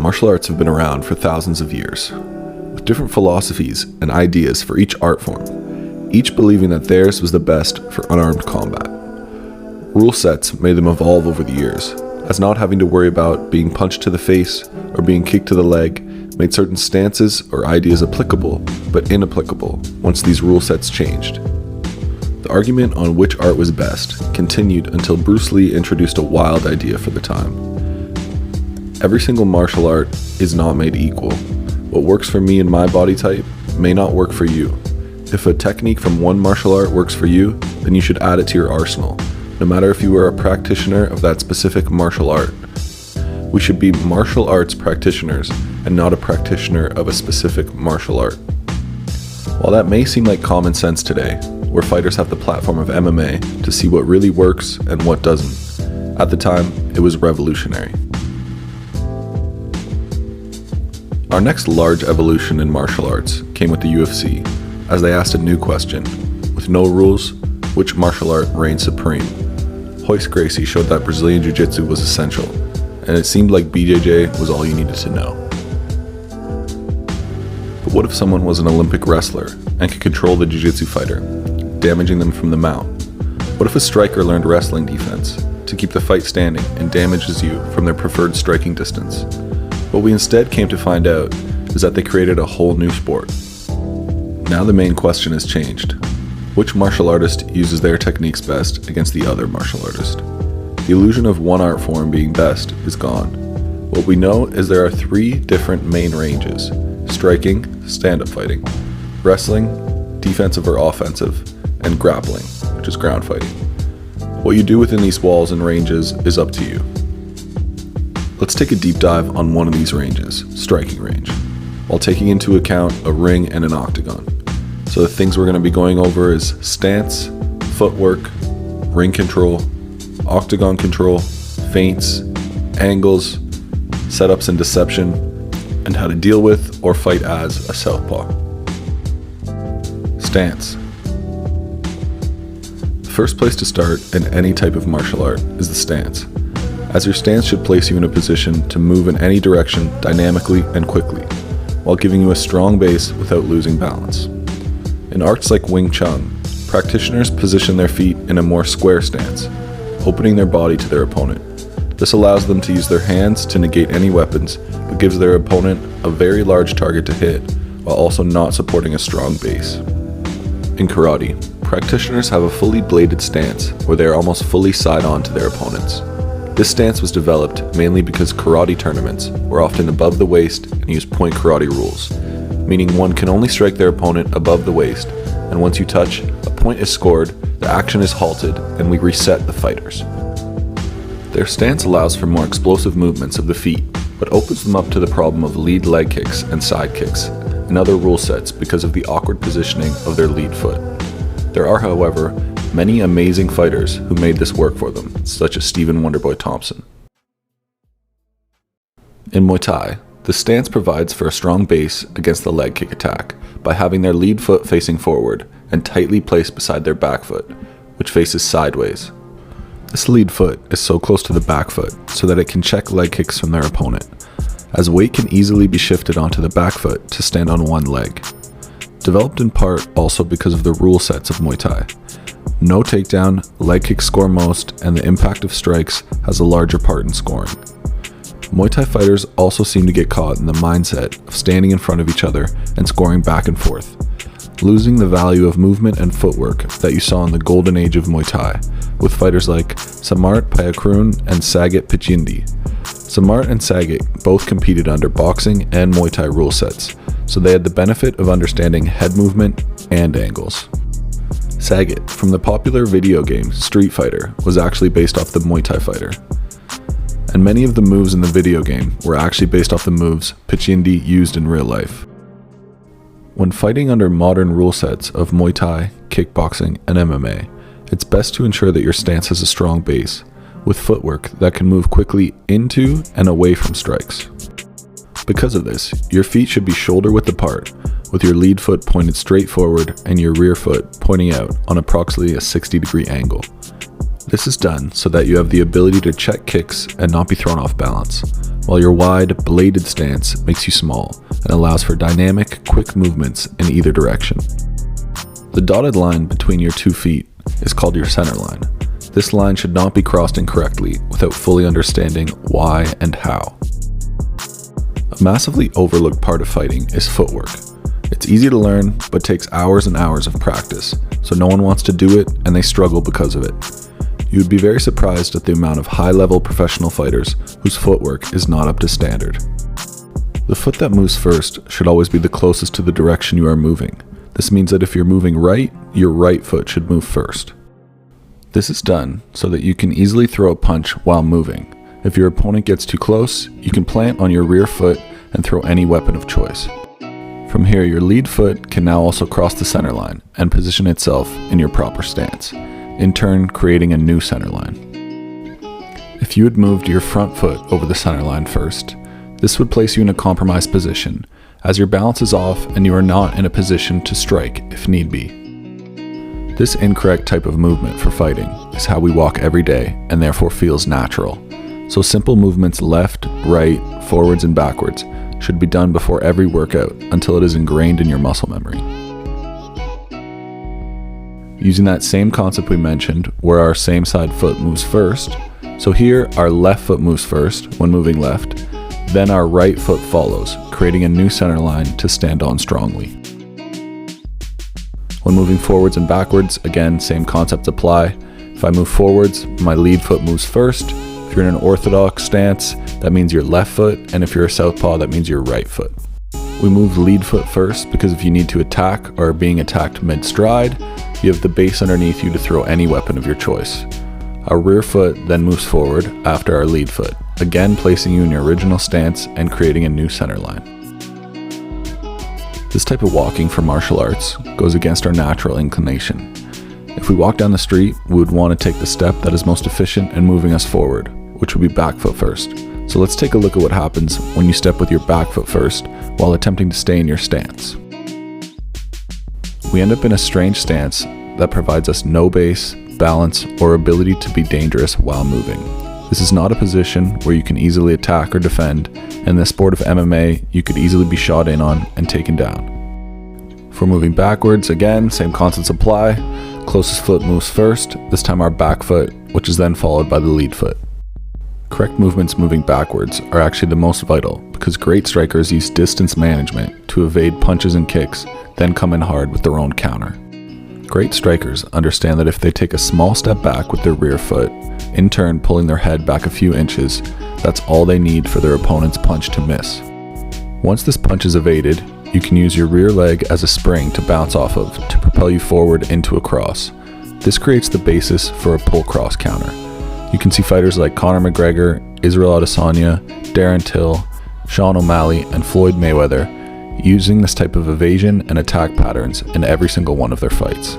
Martial arts have been around for thousands of years, with different philosophies and ideas for each art form, each believing that theirs was the best for unarmed combat. Rule sets made them evolve over the years, as not having to worry about being punched to the face or being kicked to the leg made certain stances or ideas applicable, but inapplicable once these rule sets changed. The argument on which art was best continued until Bruce Lee introduced a wild idea for the time. Every single martial art is not made equal. What works for me and my body type may not work for you. If a technique from one martial art works for you, then you should add it to your arsenal, no matter if you are a practitioner of that specific martial art. We should be martial arts practitioners and not a practitioner of a specific martial art. While that may seem like common sense today, where fighters have the platform of MMA to see what really works and what doesn't, at the time, it was revolutionary. Our next large evolution in martial arts came with the UFC, as they asked a new question: with no rules, which martial art reigns supreme? Royce Gracie showed that Brazilian Jiu-Jitsu was essential, and it seemed like BJJ was all you needed to know. But what if someone was an Olympic wrestler and could control the Jiu-Jitsu fighter, damaging them from the mount? What if a striker learned wrestling defense to keep the fight standing and damages you from their preferred striking distance? What we instead came to find out is that they created a whole new sport. Now the main question has changed. Which martial artist uses their techniques best against the other martial artist? The illusion of one art form being best is gone. What we know is there are three different main ranges: striking, stand-up fighting, wrestling, defensive or offensive, and grappling, which is ground fighting. What you do within these walls and ranges is up to you. Let's take a deep dive on one of these ranges, striking range, while taking into account a ring and an octagon. So the things we're going to be going over is stance, footwork, ring control, octagon control, feints, angles, setups and deception, and how to deal with or fight as a southpaw. Stance. The first place to start in any type of martial art is the stance, as your stance should place you in a position to move in any direction dynamically and quickly, while giving you a strong base without losing balance. In arts like Wing Chun, practitioners position their feet in a more square stance, opening their body to their opponent. This allows them to use their hands to negate any weapons, but gives their opponent a very large target to hit, while also not supporting a strong base. In karate, practitioners have a fully bladed stance where they are almost fully side-on to their opponents. This stance was developed mainly because karate tournaments were often above the waist and used point karate rules, meaning one can only strike their opponent above the waist, and once you touch, a point is scored, the action is halted, and we reset the fighters. Their stance allows for more explosive movements of the feet, but opens them up to the problem of lead leg kicks and side kicks, and other rule sets because of the awkward positioning of their lead foot. There are, however, many amazing fighters who made this work for them, such as Stephen Wonderboy Thompson. In Muay Thai, the stance provides for a strong base against the leg kick attack by having their lead foot facing forward and tightly placed beside their back foot, which faces sideways. This lead foot is so close to the back foot so that it can check leg kicks from their opponent, as weight can easily be shifted onto the back foot to stand on one leg. Developed in part also because of the rule sets of Muay Thai. No takedown, leg kicks score most, and the impact of strikes has a larger part in scoring. Muay Thai fighters also seem to get caught in the mindset of standing in front of each other and scoring back and forth, losing the value of movement and footwork that you saw in the golden age of Muay Thai, with fighters like Samart Payakrun and Sagat Pichindi. Samart and Sagat both competed under boxing and Muay Thai rule sets, so they had the benefit of understanding head movement and angles. Sagat, from the popular video game Street Fighter, was actually based off the Muay Thai fighter. And many of the moves in the video game were actually based off the moves Pichindi used in real life. When fighting under modern rule sets of Muay Thai, kickboxing, and MMA, it's best to ensure that your stance has a strong base, with footwork that can move quickly into and away from strikes. Because of this, your feet should be shoulder width apart, with your lead foot pointed straight forward and your rear foot pointing out on approximately a 60-degree angle. This is done so that you have the ability to check kicks and not be thrown off balance, while your wide, bladed stance makes you small and allows for dynamic, quick movements in either direction. The dotted line between your 2 feet is called your center line. This line should not be crossed incorrectly without fully understanding why and how. A massively overlooked part of fighting is footwork. It's easy to learn, but takes hours and hours of practice, so no one wants to do it and they struggle because of it. You would be very surprised at the amount of high-level professional fighters whose footwork is not up to standard. The foot that moves first should always be the closest to the direction you are moving. This means that if you're moving right, your right foot should move first. This is done so that you can easily throw a punch while moving. If your opponent gets too close, you can plant on your rear foot and throw any weapon of choice. From here, your lead foot can now also cross the center line and position itself in your proper stance, in turn creating a new center line. If you had moved your front foot over the center line first, this would place you in a compromised position, as your balance is off and you are not in a position to strike if need be. This incorrect type of movement for fighting is how we walk every day and therefore feels natural. So simple movements left, right, forwards and backwards should be done before every workout until it is ingrained in your muscle memory. Using that same concept we mentioned where our same side foot moves first, so here our left foot moves first when moving left, then our right foot follows, creating a new center line to stand on strongly. When moving forwards and backwards, again, same concepts apply. If I move forwards, my lead foot moves first. If you're in an orthodox stance, that means your left foot, and if you're a southpaw, that means your right foot. We move lead foot first because if you need to attack or are being attacked mid-stride, you have the base underneath you to throw any weapon of your choice. Our rear foot then moves forward after our lead foot, again placing you in your original stance and creating a new center line. This type of walking for martial arts goes against our natural inclination. If we walk down the street, we would want to take the step that is most efficient in moving us forward, which would be back foot first. So let's take a look at what happens when you step with your back foot first while attempting to stay in your stance. We end up in a strange stance that provides us no base, balance, or ability to be dangerous while moving. This is not a position where you can easily attack or defend. In the sport of MMA, you could easily be shot in on and taken down. For moving backwards, again, same concepts apply. Closest foot moves first, this time our back foot, which is then followed by the lead foot. Correct movements moving backwards are actually the most vital because great strikers use distance management to evade punches and kicks, then come in hard with their own counter. Great strikers understand that if they take a small step back with their rear foot, in turn pulling their head back a few inches, that's all they need for their opponent's punch to miss. Once this punch is evaded, you can use your rear leg as a spring to bounce off of to propel you forward into a cross. This creates the basis for a pull cross counter. You can see fighters like Conor McGregor, Israel Adesanya, Darren Till, Sean O'Malley, and Floyd Mayweather using this type of evasion and attack patterns in every single one of their fights.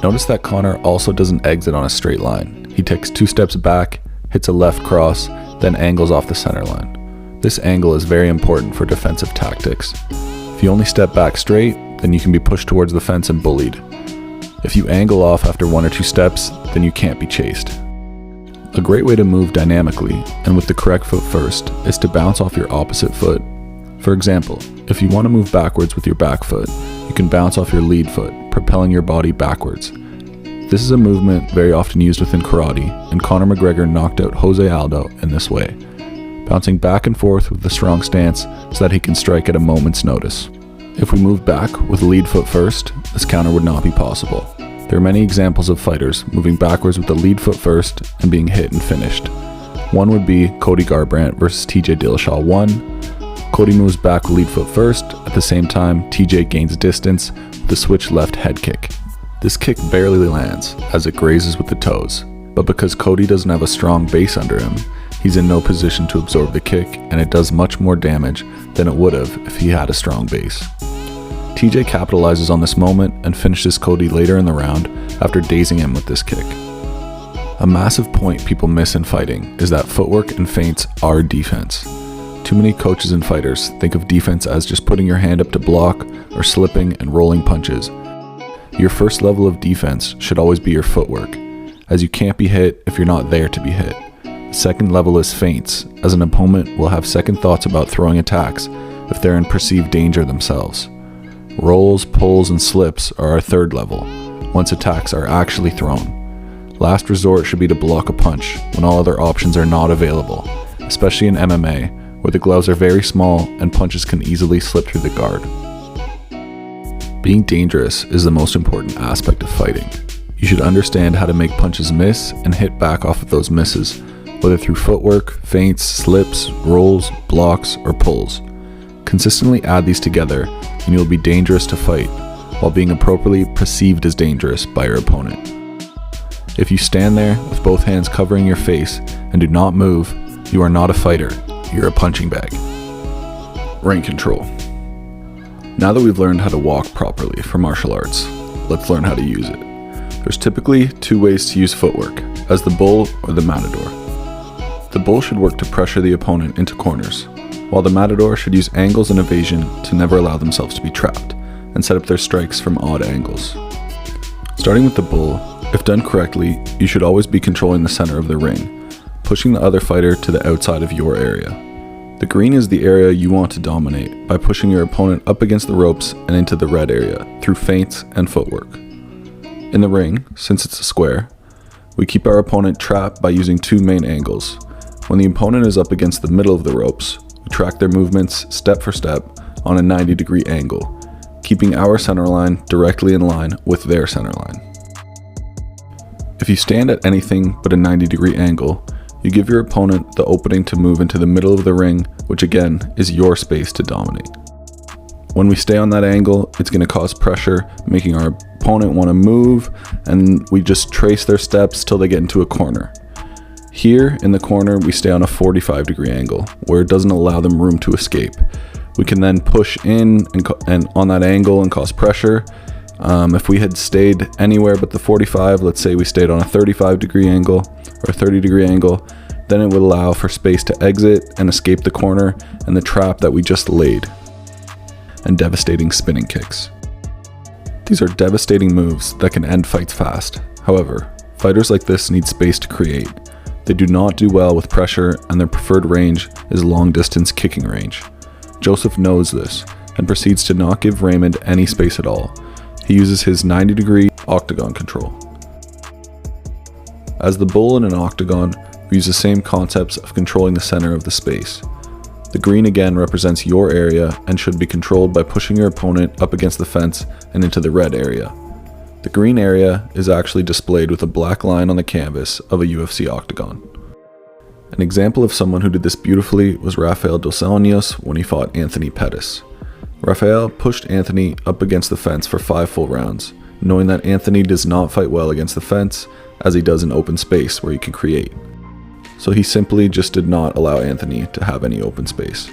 Notice that Conor also doesn't exit on a straight line. He takes 2 steps back, hits a left cross, then angles off the center line. This angle is very important for defensive tactics. If you only step back straight, then you can be pushed towards the fence and bullied. If you angle off after 1 or 2 steps, then you can't be chased. A great way to move dynamically, and with the correct foot first, is to bounce off your opposite foot. For example, if you want to move backwards with your back foot, you can bounce off your lead foot, propelling your body backwards. This is a movement very often used within karate, and Conor McGregor knocked out Jose Aldo in this way, bouncing back and forth with a strong stance so that he can strike at a moment's notice. If we moved back with lead foot first, this counter would not be possible. There are many examples of fighters moving backwards with the lead foot first and being hit and finished. One would be Cody Garbrandt versus TJ Dillashaw 1. Cody moves back with lead foot first, at the same time TJ gains distance with a switch left head kick. This kick barely lands as it grazes with the toes, but because Cody doesn't have a strong base under him, he's in no position to absorb the kick, and it does much more damage than it would have if he had a strong base. TJ capitalizes on this moment and finishes Cody later in the round after dazing him with this kick. A massive point people miss in fighting is that footwork and feints are defense. Too many coaches and fighters think of defense as just putting your hand up to block or slipping and rolling punches. Your first level of defense should always be your footwork, as you can't be hit if you're not there to be hit. Second level is feints, as an opponent will have second thoughts about throwing attacks if they're in perceived danger themselves. Rolls, pulls, and slips are our third level, once attacks are actually thrown. Last resort should be to block a punch when all other options are not available, especially in MMA, where the gloves are very small and punches can easily slip through the guard. Being dangerous is the most important aspect of fighting. You should understand how to make punches miss and hit back off of those misses, whether through footwork, feints, slips, rolls, blocks, or pulls. Consistently add these together and you'll be dangerous to fight, while being appropriately perceived as dangerous by your opponent. If you stand there with both hands covering your face and do not move, you are not a fighter, you're a punching bag. Ring control. Now that we've learned how to walk properly for martial arts, let's learn how to use it. There's typically two ways to use footwork, as the bull or the matador. The bull should work to pressure the opponent into corners, while the matador should use angles and evasion to never allow themselves to be trapped, and set up their strikes from odd angles. Starting with the bull, if done correctly, you should always be controlling the center of the ring, pushing the other fighter to the outside of your area. The green is the area you want to dominate by pushing your opponent up against the ropes and into the red area through feints and footwork. In the ring, since it's a square, we keep our opponent trapped by using two main angles. When the opponent is up against the middle of the ropes, we track their movements step for step on a 90-degree angle, keeping our center line directly in line with their center line. If you stand at anything but a 90-degree angle, you give your opponent the opening to move into the middle of the ring, which again is your space to dominate. When we stay on that angle, it's going to cause pressure, making our opponent want to move, and we just trace their steps till they get into a corner. Here in the corner, we stay on a 45-degree angle, where it doesn't allow them room to escape. We can then push in and on that angle and cause pressure. If we had stayed anywhere but the 45, let's say we stayed on a 35-degree angle or a 30-degree angle, then it would allow for space to exit and escape the corner and the trap that we just laid. And devastating spinning kicks. These are devastating moves that can end fights fast. However, fighters like this need space to create. They do not do well with pressure, and their preferred range is long-distance kicking range. Joseph knows this and proceeds to not give Raymond any space at all. He uses his 90-degree Octagon Control. As the bull in an octagon, we use the same concepts of controlling the center of the space. The green again represents your area and should be controlled by pushing your opponent up against the fence and into the red area. The green area is actually displayed with a black line on the canvas of a UFC octagon. An example of someone who did this beautifully was Rafael dos Anjos when he fought Anthony Pettis. Rafael pushed Anthony up against the fence for 5 full rounds, knowing that Anthony does not fight well against the fence as he does in open space where he can create. So he simply just did not allow Anthony to have any open space.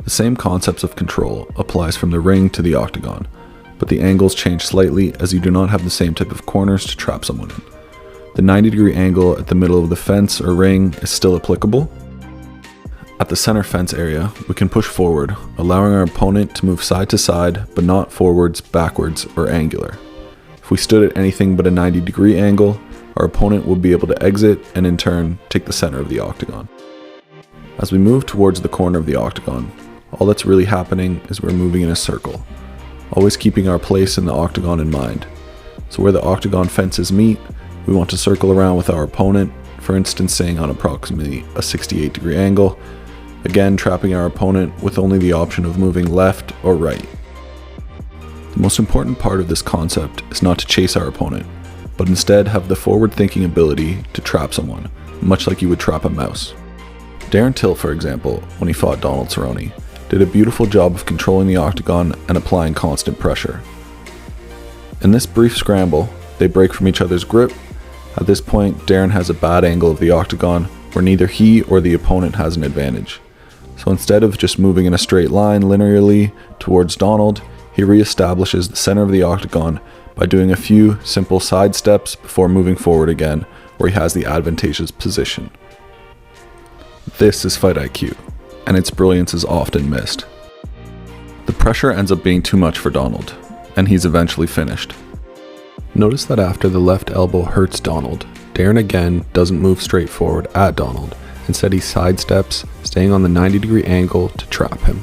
The same concepts of control applies from the ring to the octagon, but the angles change slightly as you do not have the same type of corners to trap someone in. The 90-degree angle at the middle of the fence or ring is still applicable. At the center fence area, we can push forward, allowing our opponent to move side to side, but not forwards, backwards, or angular. If we stood at anything but a 90-degree angle, our opponent will be able to exit and in turn take the center of the octagon. As we move towards the corner of the octagon, all that's really happening is we're moving in a circle, always keeping our place in the octagon in mind. So where the octagon fences meet, we want to circle around with our opponent, for instance staying on approximately a 68-degree angle, again trapping our opponent with only the option of moving left or right. The most important part of this concept is not to chase our opponent, but instead have the forward-thinking ability to trap someone, much like you would trap a mouse. Darren Till, for example, when he fought Donald Cerrone, did a beautiful job of controlling the octagon and applying constant pressure. In this brief scramble, they break from each other's grip. At this point, Darren has a bad angle of the octagon where neither he or the opponent has an advantage. So instead of just moving in a straight line linearly towards Donald, he reestablishes the center of the octagon by doing a few simple side steps before moving forward again, where he has the advantageous position. This is fight IQ, and its brilliance is often missed. The pressure ends up being too much for Donald, and he's eventually finished. Notice that after the left elbow hurts Donald, Darren again doesn't move straight forward at Donald. Instead, he sidesteps, staying on the 90-degree angle to trap him.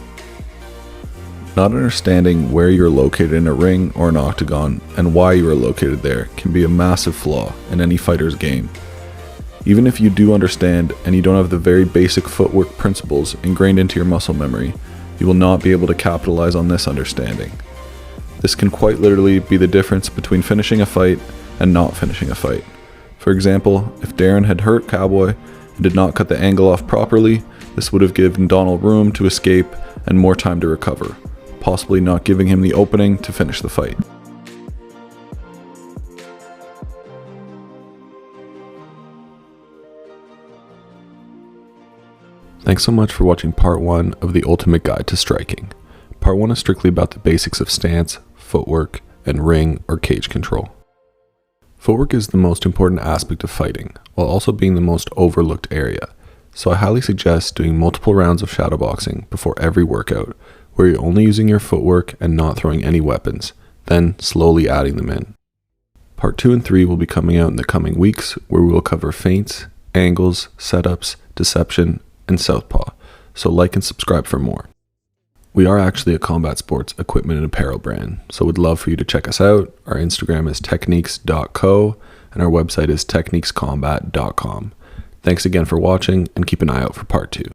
Not understanding where you're located in a ring or an octagon and why you are located there can be a massive flaw in any fighter's game. Even if you do understand and you don't have the very basic footwork principles ingrained into your muscle memory, you will not be able to capitalize on this understanding. This can quite literally be the difference between finishing a fight and not finishing a fight. For example, if Darren had hurt Cowboy and did not cut the angle off properly, this would have given Donald room to escape and more time to recover, possibly not giving him the opening to finish the fight. Thanks so much for watching part 1 of the Ultimate Guide to Striking. Part 1 is strictly about the basics of stance, footwork, and ring or cage control. Footwork is the most important aspect of fighting, while also being the most overlooked area, so I highly suggest doing multiple rounds of shadowboxing before every workout, where you're only using your footwork and not throwing any weapons, then slowly adding them in. Part 2 and 3 will be coming out in the coming weeks, where we will cover feints, angles, setups, deception, and southpaw, so like and subscribe for more. We are actually a combat sports equipment and apparel brand, so we'd love for you to check us out. Our Instagram is techniques.co and our website is techniquescombat.com. Thanks again for watching and keep an eye out for part 2.